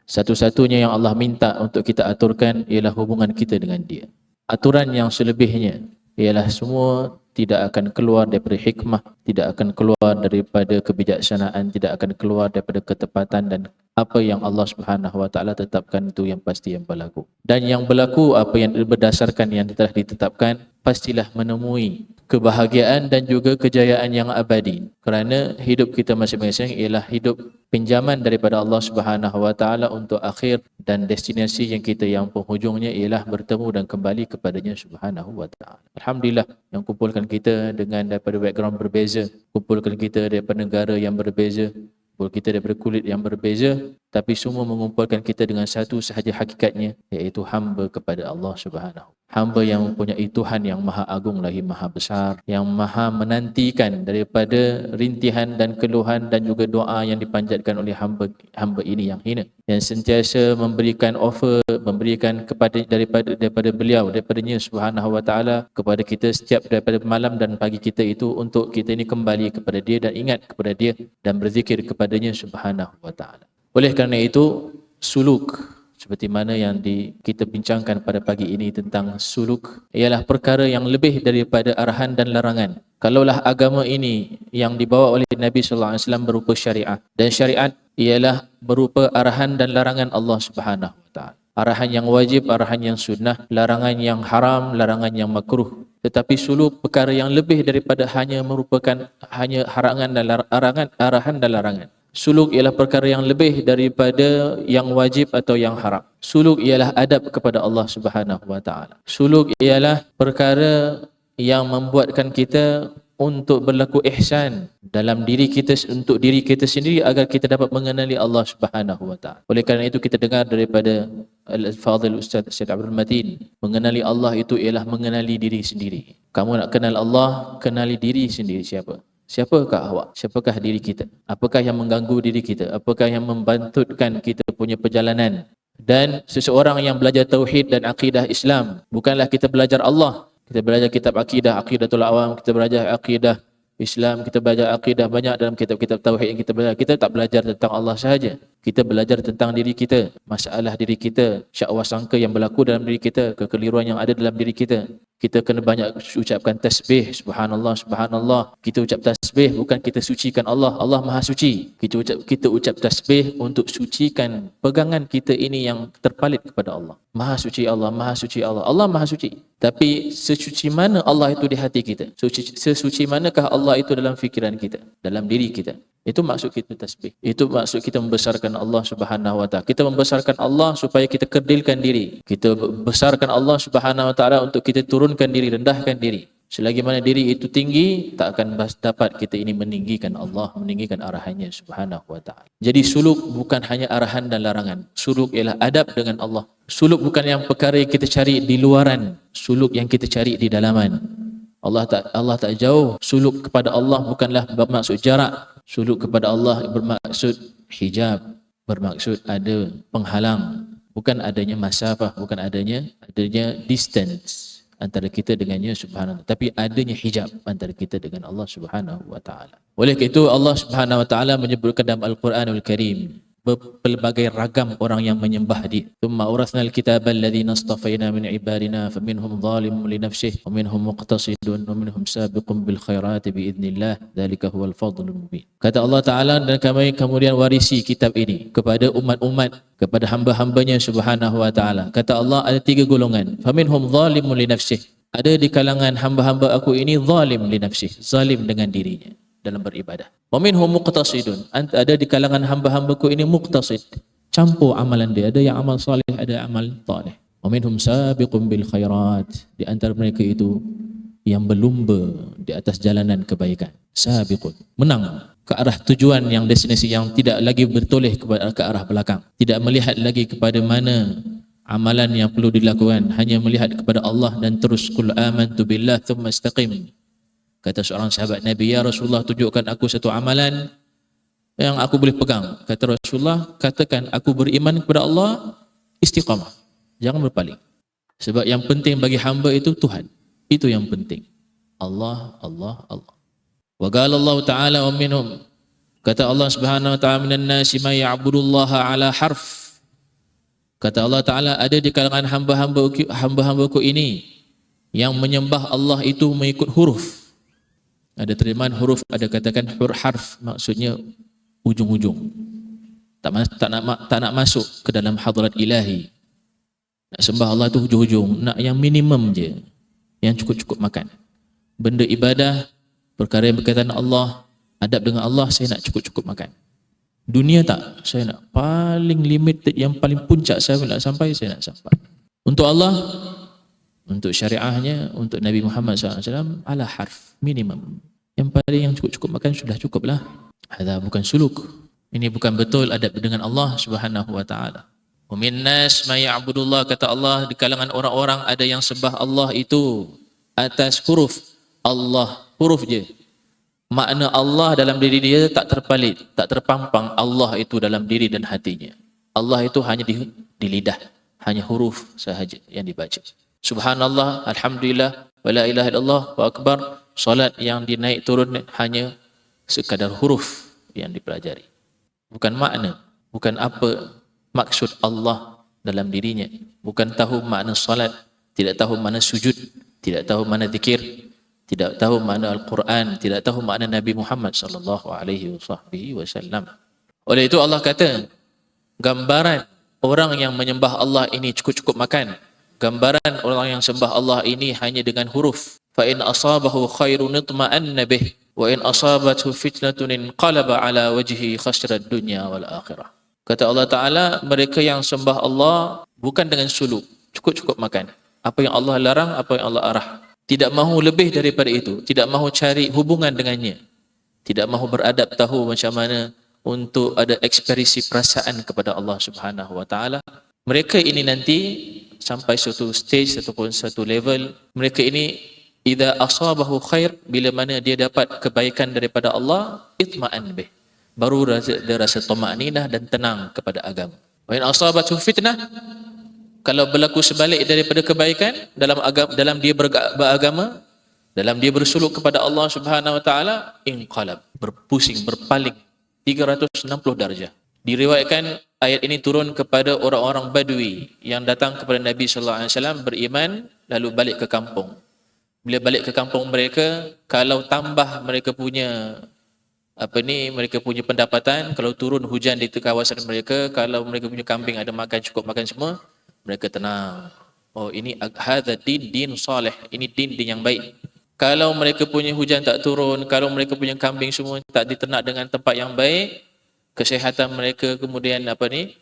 Satu-satunya yang Allah minta untuk kita aturkan ialah hubungan kita dengan dia. Aturan yang selebihnya ialah semua tidak akan keluar daripada hikmah, tidak akan keluar daripada kebijaksanaan, tidak akan keluar daripada ketepatan, dan apa yang Allah Subhanahu wa taala tetapkan itu yang pasti yang berlaku. Dan yang berlaku apa yang berdasarkan yang telah ditetapkan pastilah menemui kebahagiaan dan juga kejayaan yang abadi. Kerana hidup kita masing-masing ialah hidup pinjaman daripada Allah Subhanahu wa taala untuk akhir, dan destinasi yang kita yang penghujungnya ialah bertemu dan kembali kepadanya Subhanahu wa taala. Alhamdulillah yang kumpulkan kita dengan daripada background berbeza, kumpulkan kita daripada negara yang berbeza, kumpul kita daripada kulit yang berbeza, tapi semua mengumpulkan kita dengan satu sahaja hakikatnya, iaitu hamba kepada Allah Subhanahu. Hamba yang mempunyai Tuhan yang maha agung lagi maha besar, yang maha menantikan daripada rintihan dan keluhan dan juga doa yang dipanjatkan oleh hamba ini yang hina, yang sentiasa memberikan offer, memberikan kepada daripada beliau, daripadanya Subhanahu wa taala kepada kita setiap daripada malam dan pagi kita itu, untuk kita ini kembali kepada dia dan ingat kepada dia dan berzikir kepadanya Subhanahu wa taala. Oleh kerana itu, suluk seperti mana yang kita bincangkan pada pagi ini tentang suluk ialah perkara yang lebih daripada arahan dan larangan. Kalaulah agama ini yang dibawa oleh Nabi sallallahu alaihi wasallam berupa syariat, dan syariat ialah berupa arahan dan larangan Allah Subhanahu wa taala. Arahan yang wajib, arahan yang sunnah, larangan yang haram, larangan yang makruh. Tetapi suluk perkara yang lebih daripada hanya merupakan hanya arahan dan larangan. Suluk ialah perkara yang lebih daripada yang wajib atau yang haram. Suluk ialah adab kepada Allah Subhanahu wa taala. Suluk ialah perkara yang membuatkan kita untuk berlaku ihsan dalam diri kita, untuk diri kita sendiri, agar kita dapat mengenali Allah Subhanahu wa taala. Oleh kerana itu kita dengar daripada Al-Fadhil Ustaz Syed Abdul Matin, mengenali Allah itu ialah mengenali diri sendiri. Kamu nak kenal Allah, kenali diri sendiri siapa. Siapakah awak? Siapakah diri kita? Apakah yang mengganggu diri kita? Apakah yang membantutkan kita punya perjalanan? Dan seseorang yang belajar tauhid dan akidah Islam, bukanlah kita belajar Allah, kita belajar kitab akidah, Aqidatul Awam, kita belajar akidah Islam, kita belajar akidah banyak dalam kitab-kitab tauhid yang kita belajar. Kita tak belajar tentang Allah sahaja. Kita belajar tentang diri kita, masalah diri kita, syakwa sangka yang berlaku dalam diri kita, kekeliruan yang ada dalam diri kita. Kita kena banyak ucapkan tasbih, subhanallah, subhanallah. Kita ucap tasbih bukan kita sucikan Allah, Allah Maha Suci. Kita ucap tasbih untuk sucikan pegangan kita ini yang terpalit kepada Allah. Maha Suci Allah, Maha Suci Allah. Allah Maha Suci. Tapi sesuci mana Allah itu di hati kita? Sesuci manakah Allah itu dalam fikiran kita, dalam diri kita? Itu maksud kita tasbih. Itu maksud kita membesarkan Allah Subhanahu wa taala. Kita membesarkan Allah supaya kita kerdilkan diri. Kita besarkan Allah Subhanahu wa taala untuk kita turunkan diri, rendahkan diri. Selagi mana diri itu tinggi, tak akan dapat kita ini meninggikan Allah, meninggikan arahannya Subhanahu wa taala. Jadi suluk bukan hanya arahan dan larangan. Suluk ialah adab dengan Allah. Suluk bukan yang perkara yang kita cari di luaran, suluk yang kita cari di dalaman. Allah tak jauh. Suluk kepada Allah bukanlah bermaksud jarak. Suluk kepada Allah bermaksud hijab, bermaksud ada penghalang, bukan adanya masafah, bukan adanya distance antara kita dengannya Subhanahu, tapi adanya hijab antara kita dengan Allah Subhanahu wa taala. Oleh itu Allah Subhanahu wa taala menyebutkan dalam Al-Quranul Karim berbagai ragam orang yang menyembah dia. Tsumma awrathnal kitaba alladhina istafaina min ibadina faminhum zalimun li nafsihi wa minhum muqtasidun wa minhum sabiqun bil khairati bi idznillah dzalika huwal fadlul mubin. Kata Allah taala, dan kami kemudian warisi kitab ini kepada umat-umat, kepada hamba-hambanya Subhanahu wa taala. Kata Allah ada tiga golongan. Faminhum zalimun li nafsihi. Ada di kalangan hamba-hamba aku ini zalim li nafsihi, zalim dengan dirinya dalam beribadah. Wa minhum muqtasidun, ada di kalangan hamba-hambaku ini muqtasid, campur amalan dia, ada yang amal salih, ada amal talih. Wa minhum sabiqun bil khairat, di antara mereka itu yang berlumba di atas jalanan kebaikan. Sabiqun, menang ke arah tujuan, yang destinasi yang tidak lagi bertoleh ke arah belakang, tidak melihat lagi kepada mana amalan yang perlu dilakukan, hanya melihat kepada Allah dan terus qul amantu billah thumma istaqim. Kata seorang sahabat Nabi, ya Rasulullah, tunjukkan aku satu amalan yang aku boleh pegang. Kata Rasulullah, katakan aku beriman kepada Allah, istiqamah, jangan berpaling. Sebab yang penting bagi hamba itu Tuhan, itu yang penting. Allah, Allah, Allah. Wa qala Allah Ta'ala wa minhum, kata Allah Subhanahu wa ta'ala, minan nasi ma ya'budullaha ala harf. Kata Allah Ta'ala, ada di kalangan hamba-hambaku ini yang menyembah Allah itu mengikut huruf. Ada terjemahan huruf, ada katakan harf, maksudnya ujung-ujung. Tak nak masuk ke dalam hadrat ilahi. Nak sembah Allah tu hujung-hujung, nak yang minimum je, yang cukup-cukup makan. Benda ibadah, perkara yang berkaitan dengan Allah, adab dengan Allah, saya nak cukup-cukup makan. Dunia tak, saya nak paling limited, yang paling puncak saya nak sampai, saya nak sampai. Untuk Allah, untuk syariahnya, untuk Nabi Muhammad SAW, ala harf, minimum. Yang paling yang cukup-cukup makan sudah cukup lah. Hadha bukan suluk. Ini bukan betul adab dengan Allah Subhanahu wa ta'ala. Wa min nas ma ya'budullah, kata Allah, di kalangan orang-orang ada yang sembah Allah itu atas huruf Allah, huruf je. Makna Allah dalam diri dia tak terpalit, tak terpampang Allah itu dalam diri dan hatinya. Allah itu hanya di lidah, hanya huruf sahaja yang dibaca. Subhanallah, alhamdulillah, wala ilaha illallah, wa akbar. Salat yang dinaik turun hanya sekadar huruf yang dipelajari. Bukan makna, bukan apa maksud Allah dalam dirinya. Bukan tahu makna salat, tidak tahu makna sujud, tidak tahu makna zikir, tidak tahu makna Al-Quran, tidak tahu makna Nabi Muhammad sallallahu alaihi wasallam. Oleh itu Allah kata, gambaran orang yang menyembah Allah ini cukup-cukup makan. Gambaran orang yang sembah Allah ini hanya dengan huruf. Fa in asabahu khairun itma'anna bih wa in asabathu fitnatun inqalaba ala wajhi khasira dunya wal akhirah. Kata Allah Ta'ala, mereka yang sembah Allah bukan dengan suluk, cukup-cukup makan. Apa yang Allah larang, apa yang Allah arah. Tidak mahu lebih daripada itu, tidak mahu cari hubungan dengannya, tidak mahu beradab tahu macam mana untuk ada ekspresi perasaan kepada Allah Subhanahu wa ta'ala. Mereka ini nanti sampai suatu stage ataupun satu level, mereka ini idza asabahu khair, bila mana dia dapat kebaikan daripada Allah, itma'an bih, baru dia rasa tama'ninah dan tenang kepada agama. Wa in asabathu fitnah, kalau berlaku sebalik daripada kebaikan dalam dia beragama, dalam dia bersuluk kepada Allah Subhanahu wa taala, inqalab, berpusing, berpaling 360 darjah. Diriwayatkan ayat ini turun kepada orang-orang Badui yang datang kepada Nabi sallallahu alaihi wasallam beriman lalu balik ke kampung. Bila balik ke kampung mereka, kalau tambah mereka punya mereka punya pendapatan, kalau turun hujan di kawasan mereka, kalau mereka punya kambing ada makan, cukup makan semua, mereka tenang. Oh, ini hadza din salih, ini din yang baik. Kalau mereka punya hujan tak turun, kalau mereka punya kambing semua tak diternak dengan tempat yang baik, kesihatan mereka kemudian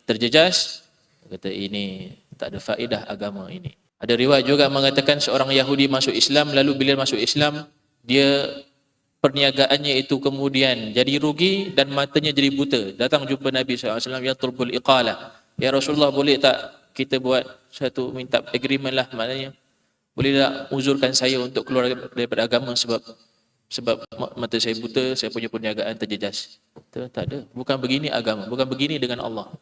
terjejas, kata ini tak ada faedah agama ini. Ada riwayat juga mengatakan seorang Yahudi masuk Islam, lalu bila masuk Islam, dia perniagaannya itu kemudian jadi rugi dan matanya jadi buta. Datang jumpa Nabi SAW, ya tulbul iqalah. Ya Rasulullah, boleh tak kita buat satu, minta agreement lah, maknanya boleh tak uzurkan saya untuk keluar daripada agama sebab mata saya buta, saya punya perniagaan terjejas. Tak ada. Bukan begini agama, bukan begini dengan Allah.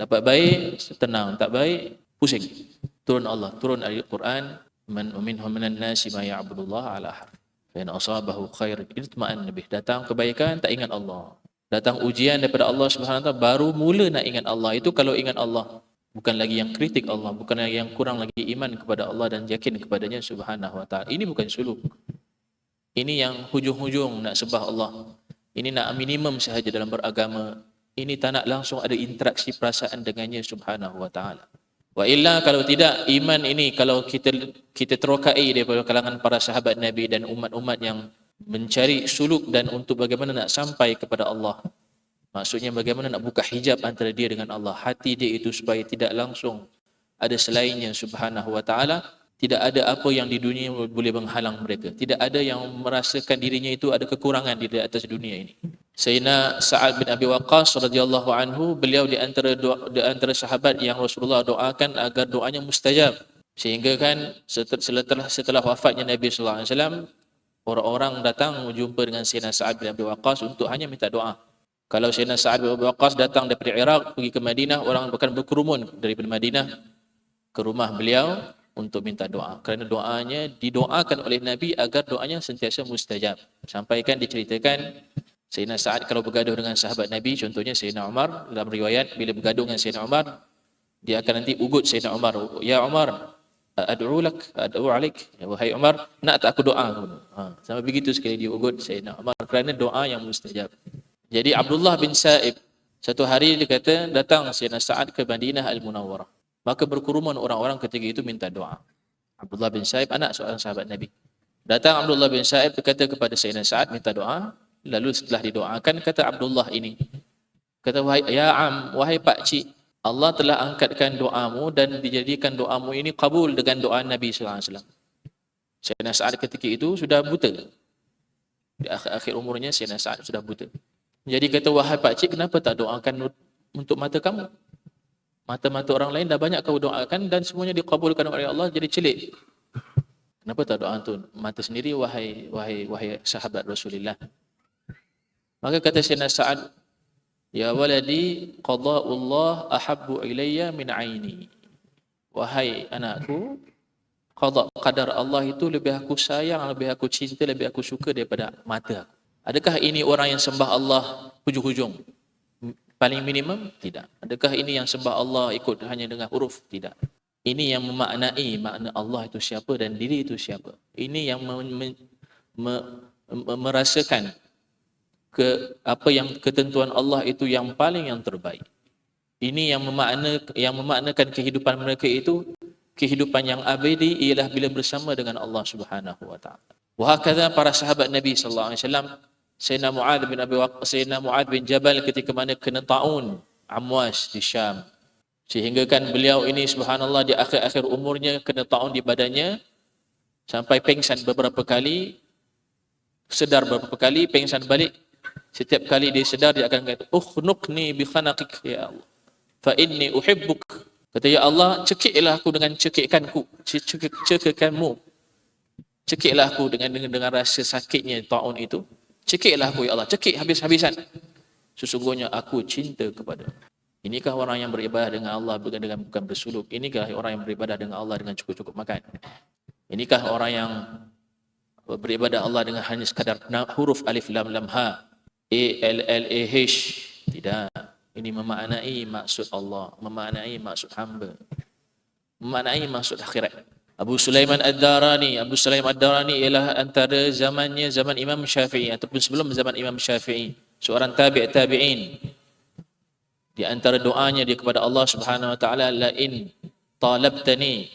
Dapat baik, tenang. Tak baik, pusing. Turun Allah, turun ayat Quran, man minhum minan nasi ma ya'budullah ala harf. Fa in asabahu khair itma'anna bih. Datang kebaikan, tak ingat Allah. Datang ujian daripada Allah Subhanahu wa taala, baru mula nak ingat Allah. Itu kalau ingat Allah. Bukan lagi yang kritik Allah, bukan lagi yang kurang lagi iman kepada Allah dan yakin kepadanya Subhanahu wa taala. Ini bukan suluk. Ini yang hujung-hujung nak sembah Allah. Ini nak minimum sahaja dalam beragama. Ini tak nak langsung ada interaksi perasaan dengannya Subhanahu wa taala. Wa illa, kalau tidak, iman ini kalau kita terokai daripada kalangan para sahabat Nabi dan umat-umat yang mencari suluk dan untuk bagaimana nak sampai kepada Allah. Maksudnya bagaimana nak buka hijab antara dia dengan Allah. Hati dia itu supaya tidak langsung ada selainnya Subhanahu wa ta'ala. Tidak ada apa yang di dunia boleh menghalang mereka. Tidak ada yang merasakan dirinya itu ada kekurangan di atas dunia ini. Sayyidina Sa'ad bin Abi Waqqas radhiyallahu anhu, beliau di antara sahabat yang Rasulullah doakan agar doanya mustajab. Sehingga kan setelah wafatnya Nabi sallallahu alaihi wasallam, orang-orang datang berjumpa dengan Sayyidina Sa'ad bin Abi Waqqas untuk hanya minta doa. Kalau Sayyidina Sa'ad bin Abi Waqqas datang daripada Iraq pergi ke Madinah, orang akan berkerumun daripada Madinah ke rumah beliau untuk minta doa. Kerana doanya didoakan oleh Nabi agar doanya sentiasa mustajab. Sampaikan diceritakan Sayyidina Sa'ad kalau bergaduh dengan sahabat Nabi, contohnya Sayyidina Umar, dalam riwayat bila bergaduh dengan Sayyidina Umar, Dia akan nanti ugut Sayyidina Umar. Ya Umar, ad'u lak, ad'u alik. Ya, wahai Umar, nak tak aku doa? Sampai begitu sekali dia ugut Sayyidina Umar kerana doa yang mustajab. Jadi Abdullah bin Sa'ib, satu hari dia kata, datang Sayyidina Sa'ad ke Madinah Al-Munawwarah. Maka berkerumun orang-orang ketika itu minta doa. Abdullah bin Sa'ib, anak seorang sahabat Nabi. Datang Abdullah bin Sa'ib berkata kepada Sayyidina Sa'ad minta doa. Lalu setelah didoakan, kata Abdullah ini, kata, wahai Pak Cik, Allah telah angkatkan doamu dan dijadikan doamu ini kabul dengan doa Nabi sallallahu alaihi wasallam. Sayyidina Sa'ad ketika itu sudah buta. Di akhir umurnya Sayyidina Sa'ad sudah buta. Jadi kata, wahai Pak Cik, kenapa tak doakan untuk mata kamu? Mata-mata orang lain dah banyak kau doakan dan semuanya dikabulkan oleh Allah, jadi celik. Kenapa tak doa untuk mata sendiri, wahai sahabat Rasulullah? Maka kata Sayyidina Sa'ad, ya waladi, qada'ullah ahabbu ilayya min aini. Wahai anakku, qadar Allah itu lebih aku sayang, lebih aku cinta, lebih aku suka daripada mata. Adakah ini orang yang sembah Allah hujung-hujung? Paling minimum? Tidak. Adakah ini yang sembah Allah ikut hanya dengan huruf? Tidak. Ini yang memaknai makna Allah itu siapa dan diri itu siapa. Ini yang merasakan apa yang ketentuan Allah itu yang paling yang terbaik. Ini yang memaknakan kehidupan mereka itu kehidupan yang abadi ialah bila bersama dengan Allah Subhanahu wa taala. Wa hakadha para sahabat Nabi sallallahu alaihi wasallam, Sayyidina Mu'adz bin Jabal ketika mana kena taun Amwas di Syam. Sehingga kan beliau ini subhanallah di akhir-akhir umurnya kena taun di badannya sampai pengsan beberapa kali, sedar beberapa kali, pengsan balik. Setiap kali dia sedar dia akan kata, "Ukhnuqni bi khanaqik ya Allah. Fa inni uhibbuk." Kata, ya Allah, cekiklah aku dengan cekikanku, cekikanmu. Cekiklah aku dengan rasa sakitnya taun itu. Cekiklah aku ya Allah, cekik habis-habisan. Sesungguhnya aku cinta kepada. Inikah orang yang beribadah dengan Allah bukan bersuluk? Inikah orang yang beribadah dengan Allah dengan cukup-cukup makan? Inikah orang yang beribadah Allah dengan hanya sekadar huruf alif lam lam ha, a l l a h? Tidak. Ini memaknai maksud Allah, memaknai maksud hamba, memaknai maksud akhirat. Abu Sulaiman Ad-Darani ialah antara zaman Imam Syafi'i ataupun sebelum zaman Imam Syafi'i, seorang tabi'in. Di antara doanya dia kepada Allah Subhanahu wa taala, la in talabtani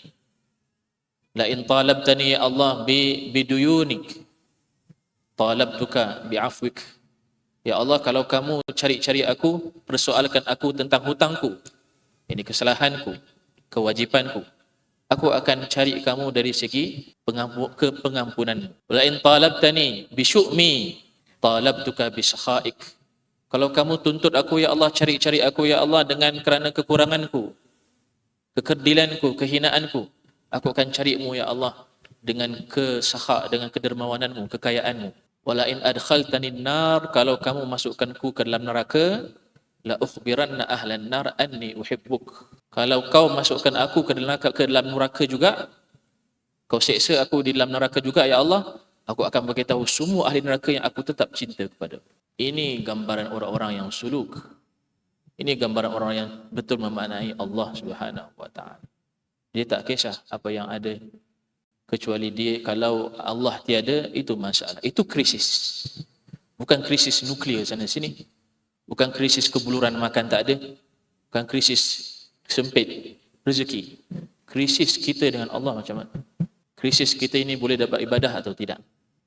ya Allah biduyunik talabtuka bi'afwik. Ya Allah, kalau kamu cari aku, persoalkan aku tentang hutangku, ini kesalahanku, kewajipanku, aku akan cari kamu dari segi pengampunanmu. Wa in talabtani bisyu'mi talabtuka bisakhaik. Kalau kamu tuntut aku ya Allah, cari aku ya Allah dengan kerana kekuranganku, kekerdilanku, kehinaanku, aku akan carimu ya Allah dengan kesakha, dengan kedermawananmu, kekayaanmu. Wala in adkhaltani nar, kalau kamu masukkanku ke dalam neraka, la ukhbiranna ahlan nar anni uhibbuk. Kalau kau masukkan aku ke dalam neraka juga, kau seksa aku di dalam neraka juga ya Allah, aku akan beritahu semua ahli neraka yang aku tetap cinta kepada. Ini gambaran orang-orang yang suluk. Ini gambaran orang yang betul memaknai Allah Subhanahu wa taala. Dia tak kisah apa yang ada, kecuali dia, kalau Allah tiada, itu masalah. Itu krisis. Bukan krisis nuklear sana sini. Bukan krisis kebuluran makan tak ada. Bukan krisis sempit rezeki. Krisis kita dengan Allah macam mana? Krisis kita ini boleh dapat ibadah atau tidak?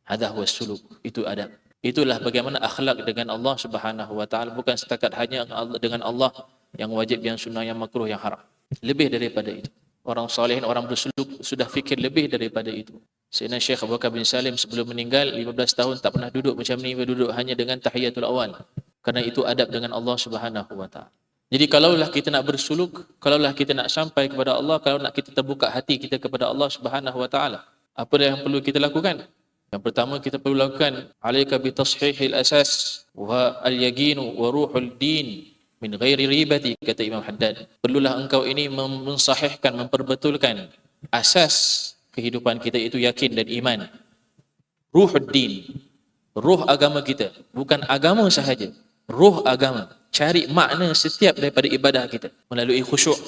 Hadha huwa suluk. Itu adab. Itulah bagaimana akhlak dengan Allah Subhanahu wa taala, bukan setakat hanya dengan Allah yang wajib, yang sunnah, yang makruh, yang haram. Lebih daripada itu. Orang salihin, orang bersuluk sudah fikir lebih daripada itu. Sayyidina Syekh Abu Bakar bin Salim sebelum meninggal 15 tahun tak pernah duduk macam ni, duduk hanya dengan tahiyatul awal. Kerana itu adab dengan Allah Subhanahu wa taala. Jadi kalaulah kita nak bersuluk, kalaulah kita nak sampai kepada Allah, kalau nak kita terbuka hati kita kepada Allah Subhanahu wa taala, apa yang perlu kita lakukan? Yang pertama kita perlu lakukan, alaika bi tashihil asas wa al-yaqinu wa ruhul din min ghairi ribati, kata Imam Haddad. Perlulah engkau ini mensahihkan, memperbetulkan asas kehidupan kita, itu yakin dan iman. Ruhul din, ruh agama kita, bukan agama sahaja, ruh agama. Cari makna setiap daripada ibadah kita melalui khusyuk,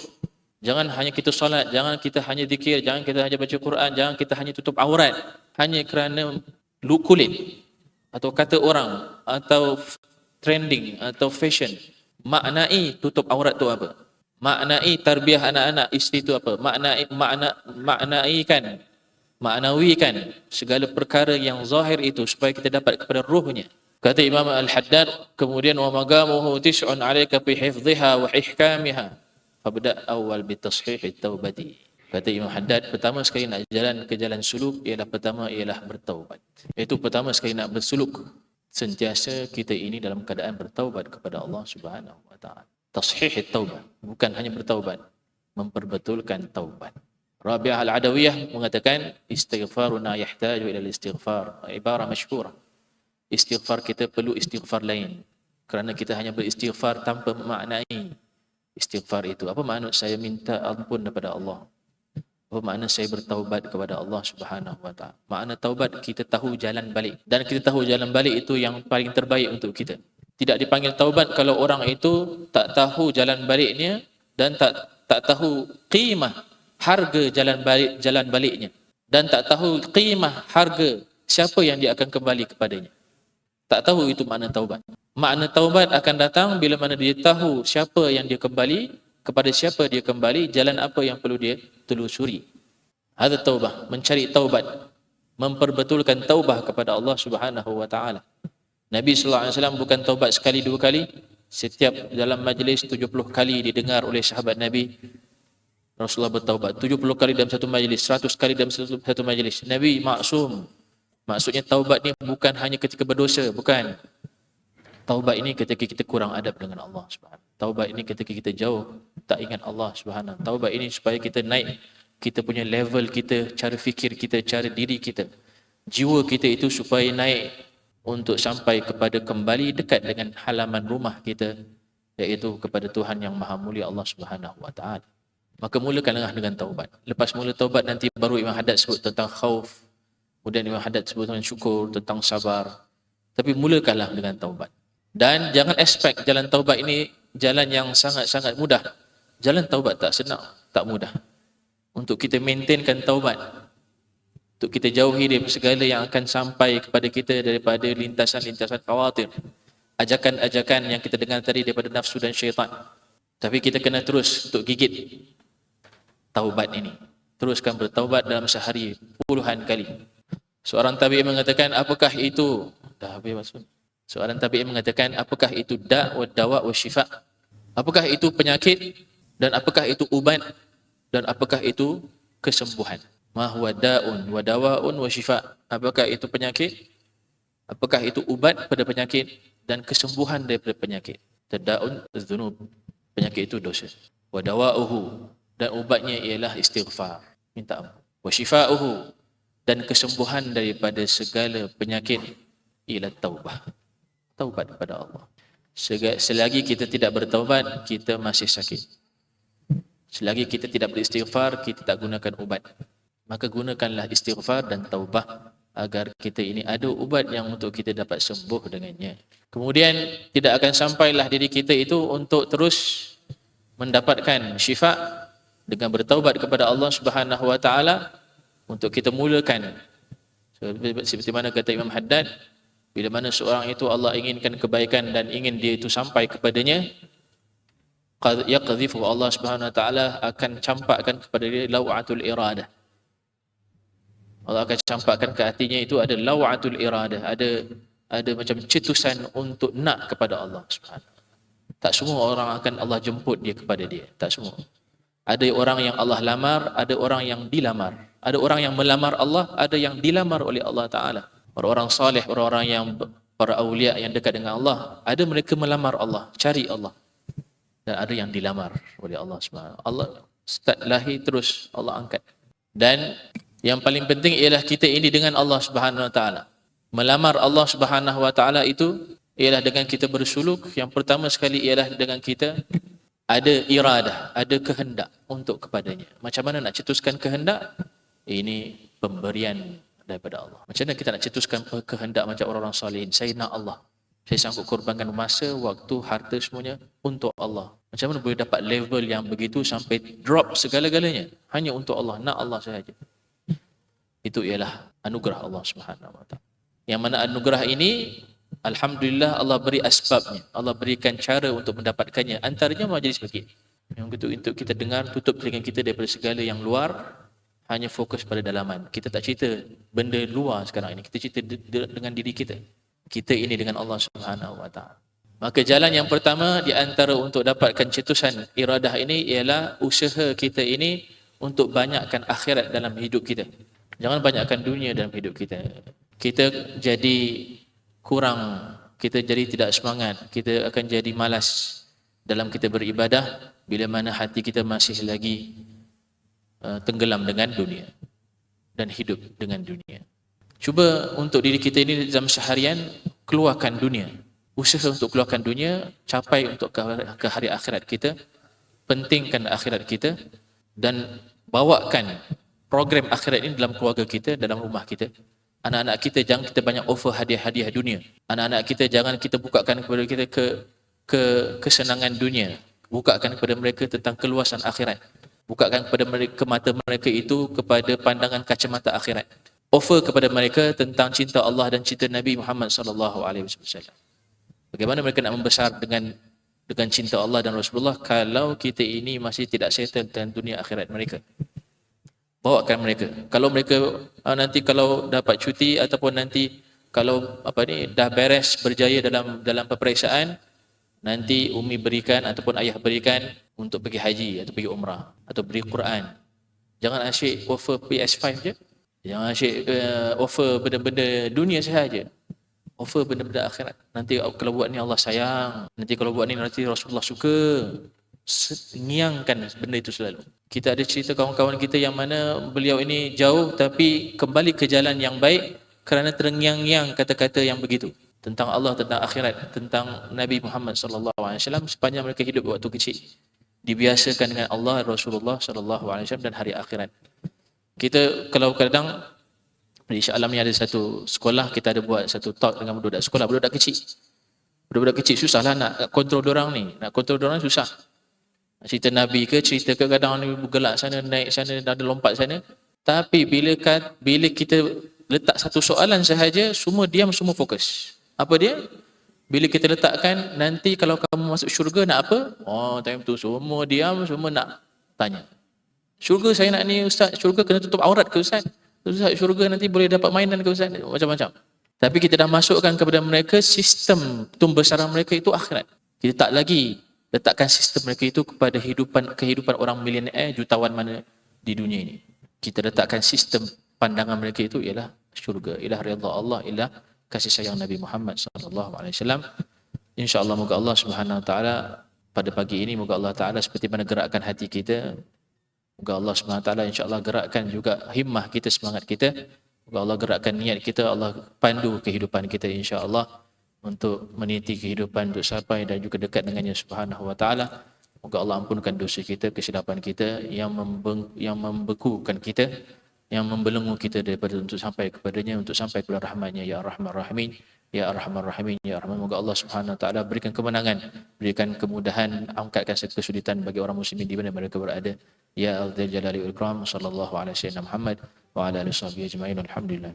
Jangan hanya kita solat, jangan kita hanya zikir, jangan kita hanya baca Quran, jangan kita hanya tutup aurat hanya kerana kulit atau kata orang atau trending atau fashion. Maknai tutup aurat tu apa? Maknai tarbiyah anak-anak isteri tu apa? Maknawikan segala perkara yang zahir itu supaya kita dapat kepada ruhnya. Kata Imam Al-Haddad, kemudian wa magamuhu tis'un 'alaika fi hifdhiha wa ihkamiha fabda' awal bi tashih at-taubati. Kata Imam Haddad, pertama sekali nak jalan ke jalan suluk ialah bertaubat. Itu pertama sekali nak bersuluk, sentiasa kita ini dalam keadaan bertaubat kepada Allah Subhanahu wa taala. Tashih at-taubah, bukan hanya bertaubat, memperbetulkan taubat. Rabi'ah Al-Adawiyah mengatakan istighfaruna yahtaju ila al-istighfar, ibarah masyhurah. Istighfar kita perlu istighfar lain, kerana kita hanya beristighfar tanpa memaknai istighfar itu. Apa makna saya minta ampun daripada Allah? Apa makna saya bertaubat kepada Allah Subhanahu wa taala? Makna taubat kita tahu jalan balik, dan kita tahu jalan balik itu yang paling terbaik untuk kita. Tidak dipanggil taubat kalau orang itu tak tahu jalan baliknya dan tak tahu qimah harga jalan baliknya, dan tak tahu qimah harga siapa yang dia akan kembali kepadanya. Tak tahu itu makna taubat. Makna taubat akan datang bila mana dia tahu siapa yang dia kembali, kepada siapa dia kembali, jalan apa yang perlu dia telusuri. Hadza taubah, mencari taubat, memperbetulkan taubah kepada Allah Subhanahu wa taala. Nabi sallallahu alaihi wasallam bukan taubat sekali dua kali, setiap dalam majlis 70 kali didengar oleh sahabat Nabi. Rasulullah bertaubat 70 kali dalam satu majlis, 100 kali dalam satu majlis. Nabi maksum. Maksudnya taubat ni bukan hanya ketika berdosa, bukan. Taubat ini ketika kita kurang adab dengan Allah Subhanahu. Taubat ini ketika kita jauh tak ingat Allah Subhanahu. Taubat ini supaya kita naik kita punya level kita, cara fikir kita, cara diri kita, jiwa kita itu supaya naik untuk sampai kepada kembali dekat dengan halaman rumah kita, iaitu kepada Tuhan yang Maha Mulia Allah Subhanahu wa taala. Maka mulakanlah dengan taubat. Lepas mula taubat nanti baru Imam Haddad sebut tentang khauf. Kemudian Imam Haddad sebut tentang syukur, tentang sabar. Tapi mulakanlah dengan taubat. Dan jangan expect jalan taubat ini jalan yang sangat-sangat mudah. Jalan taubat tak senang, tak mudah. Untuk kita maintainkan taubat, untuk kita jauhi dari segala yang akan sampai kepada kita daripada lintasan-lintasan khawatir, ajakan-ajakan yang kita dengar tadi daripada nafsu dan syaitan. Tapi kita kena terus untuk gigit taubat ini. Teruskan bertaubat dalam sehari puluhan kali. Seorang tabi'in mengatakan, apakah itu? Dah habis maksud. Seorang tabi'in mengatakan, apakah itu da' wa dawa' wa syifa'? Apakah itu penyakit? Dan apakah itu ubat? Dan apakah itu kesembuhan? Ma huwa da'un wa dawa'un wa syifa'? Apakah itu penyakit? Apakah itu ubat pada penyakit? Dan kesembuhan daripada penyakit? Tada'un az-dzunub. Penyakit itu dosa. Wa dawa'uhu, dan ubatnya ialah istighfar, minta ampun. Wa syifa'uhu, dan kesembuhan daripada segala penyakit ialah taubah. Taubat kepada Allah. Selagi kita tidak bertaubat, kita masih sakit. Selagi kita tidak beristighfar, kita tak gunakan ubat. Maka gunakanlah istighfar dan taubah agar kita ini ada ubat yang untuk kita dapat sembuh dengannya. Kemudian tidak akan sampailah diri kita itu untuk terus mendapatkan syifa dengan bertaubat kepada Allah Subhanahu wa taala untuk kita mulakan. Seperti mana kata Imam Haddad, bila mana seorang itu Allah inginkan kebaikan dan ingin dia itu sampai kepadanya, yaqdhifu, Allah Subhanahu wa taala akan campakkan kepada dia lawatul iradah. Allah akan campakkan ke hatinya itu ada lawatul iradah, ada macam cetusan untuk nak kepada Allah Subhanahu. Tak semua orang akan Allah jemput dia kepada dia, tak semua. Ada orang yang Allah lamar, ada orang yang dilamar. Ada orang yang melamar Allah, ada yang dilamar oleh Allah Ta'ala. Orang-orang salih, orang-orang yang para awliya yang dekat dengan Allah, ada mereka melamar Allah, cari Allah. Dan ada yang dilamar oleh Allah SWT. Allah start lahir terus Allah angkat. Dan yang paling penting ialah kita ini dengan Allah Subhanahu Wa Ta'ala. Melamar Allah Subhanahu Wa Ta'ala itu ialah dengan kita bersuluk. Yang pertama sekali ialah dengan kita ada iradah, ada kehendak untuk kepadanya. Macam mana nak cetuskan kehendak? Ini pemberian daripada Allah. Macam mana kita nak cetuskan kehendak macam orang-orang salihin? Saya nak Allah. Saya sanggup korbankan masa, waktu, harta semuanya untuk Allah. Macam mana boleh dapat level yang begitu sampai drop segala-galanya hanya untuk Allah, nak Allah sahaja. Itu ialah anugerah Allah Subhanahu wa taala. Yang mana anugerah ini alhamdulillah Allah beri asbabnya. Allah berikan cara untuk mendapatkannya. Antaranya majlis begini. Yang itu untuk kita dengar, tutup telinga kita daripada segala yang luar, hanya fokus pada dalaman. Kita tak cerita benda luar sekarang ini. Kita cerita dengan diri kita. Kita ini dengan Allah Subhanahu wa taala. Maka jalan yang pertama di antara untuk dapatkan cetusan iradah ini ialah usaha kita ini untuk banyakkan akhirat dalam hidup kita. Jangan banyakkan dunia dalam hidup kita. Kita jadi kurang, kita jadi tidak semangat, kita akan jadi malas dalam kita beribadah bila mana hati kita masih lagi tenggelam dengan dunia dan hidup dengan dunia. Cuba untuk diri kita ini dalam seharian keluarkan dunia. Usaha untuk keluarkan dunia, capai untuk ke hari akhirat kita, pentingkan akhirat kita dan bawakan program akhirat ini dalam keluarga kita, dalam rumah kita. Anak-anak kita jangan kita banyak offer hadiah-hadiah dunia. Anak-anak kita jangan kita bukakan kepada kita kesenangan dunia. Bukakan kepada mereka tentang keluasan akhirat. Bukakan kepada mereka mata mereka itu kepada pandangan kacamata akhirat. Offer kepada mereka tentang cinta Allah dan cinta Nabi Muhammad sallallahu alaihi wasallam. Bagaimana mereka nak membesar dengan cinta Allah dan Rasulullah kalau kita ini masih tidak settle dengan dunia akhirat mereka? Bawakan mereka. Kalau mereka nanti kalau dapat cuti ataupun nanti kalau dah beres berjaya dalam peperiksaan, nanti umi berikan ataupun ayah berikan untuk pergi haji atau pergi umrah atau beri Quran. Jangan asyik offer PS5 je. Jangan asyik offer benda-benda dunia sahaja. Offer benda-benda akhirat. Nanti kalau buat ni Allah sayang. Nanti kalau buat ni nanti Rasulullah suka. Ngiangkan benda itu selalu. Kita ada cerita kawan-kawan kita yang mana beliau ini jauh tapi kembali ke jalan yang baik kerana terngiang-ngiang kata-kata yang begitu. Tentang Allah, tentang akhirat, tentang Nabi Muhammad sallallahu alaihi wasallam sepanjang mereka hidup waktu kecil. Dibiasakan dengan Allah, Rasulullah sallallahu alaihi wasallam dan hari akhirat. Kita kalau kadang di Shah Alam ni ada satu sekolah, kita ada buat satu talk dengan budak sekolah, budak kecil. Budak kecil susahlah nak kontrol dorang ni. Nak kontrol dorang susah. Cerita Nabi ke, cerita ke kadang ni bergelak sana, naik sana, ada lompat sana. Tapi bila kita letak satu soalan sahaja, semua diam, semua fokus. Apa dia? Bila kita letakkan, nanti kalau kamu masuk syurga nak apa? Oh, time tu semua diam, semua nak tanya. Syurga saya nak ni ustaz, syurga kena tutup aurat ke ustaz? Ustaz, syurga nanti boleh dapat mainan ke ustaz? Macam-macam. Tapi kita dah masukkan kepada mereka sistem pembesaran mereka itu akhirat. Kita tak lagi letakkan sistem mereka itu kepada kehidupan orang milioner jutawan mana di dunia ini. Kita letakkan sistem pandangan mereka itu ialah syurga, ialah redha Allah, ialah kasih sayang Nabi Muhammad sallallahu alaihi wasallam. Insya-Allah moga Allah Subhanahu wa taala pada pagi ini moga Allah taala seperti mana gerakkan hati kita, moga Allah Subhanahu wa taala insya-Allah gerakkan juga himmah kita, semangat kita. Moga Allah gerakkan niat kita, Allah pandu kehidupan kita insya-Allah untuk meniti kehidupan untuk sampai dan juga dekat dengannya Subhanahu wa taala. Moga Allah ampunkan dosa kita, kesilapan kita yang membekukan kita, yang membelenggu kita daripada untuk sampai kepadanya, untuk sampai kepada rahmatnya ya Arhamar Rahimin, ya Arhamar Rahimin, ya Rahman. Moga Allah Subhanahu wa taala berikan kemenangan, berikan kemudahan, angkatkan segala kesulitan bagi orang muslimin di mana mereka berada. Ya Al-Jalali wal Ikram, sallallahu alaihi wasallam Muhammad wa ala alihi wasallam ajma'in. Alhamdulillah.